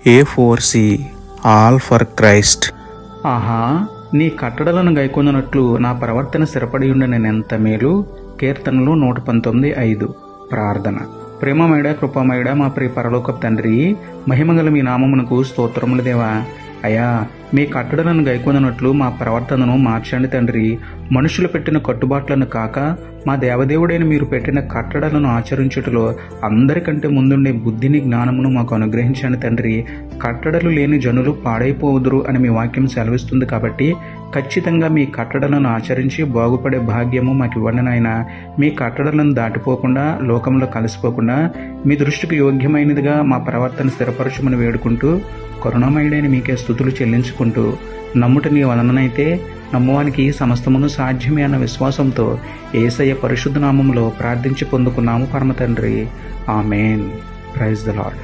A4C all for Christ. ఆహా, నీ కట్టడలను గైకొనున్నట్లు నా ప్రవర్తన స్థిరపడి ఉండి నేనెంత మేలు. కీర్తనలు 119:5. ప్రార్థన. ప్రేమమేడ కృపమేడ మా ప్రియ పరలోకపు తండ్రి, మహిమగల మీ నామమునకు స్తోత్రములు దేవా. అయ్యా, మీ కట్టడలను గైకొనున్నట్లు మా ప్రవర్తనను మార్చండి తండ్రి. మనుషులు పెట్టిన కట్టుబాట్లను కాక మా దేవదేవుడైన మీరు పెట్టిన కట్టడలను ఆచరించుటలో అందరికంటే ముందుండే బుద్ధిని జ్ఞానమును మాకు అనుగ్రహించండి తండ్రి. కట్టడలు లేని జనులు పాడైపోదురు అని మీ వాక్యం సెలవిస్తుంది కాబట్టి ఖచ్చితంగా మీ కట్టడలను ఆచరించి బాగుపడే భాగ్యము మాకు ఇవ్వండి నాయన. మీ కట్టడలను దాటిపోకుండా లోకంలో కలిసిపోకుండా మీ దృష్టికి యోగ్యమైనదిగా మా ప్రవర్తన స్థిరపరచమని వేడుకుంటూ కరుణామయుడైన మీకే స్తుతులు చెల్లించుకుంటూ నమ్ముట నీ వలననైతే నమ్మువానికి సమస్తమును సాధ్యమే అన్న విశ్వాసంతో యేసయ్య పరిశుద్ధ నామములో ప్రార్థించి పొందుకున్నాము పరమ తండ్రి. ఆమేన్. Praise the lord.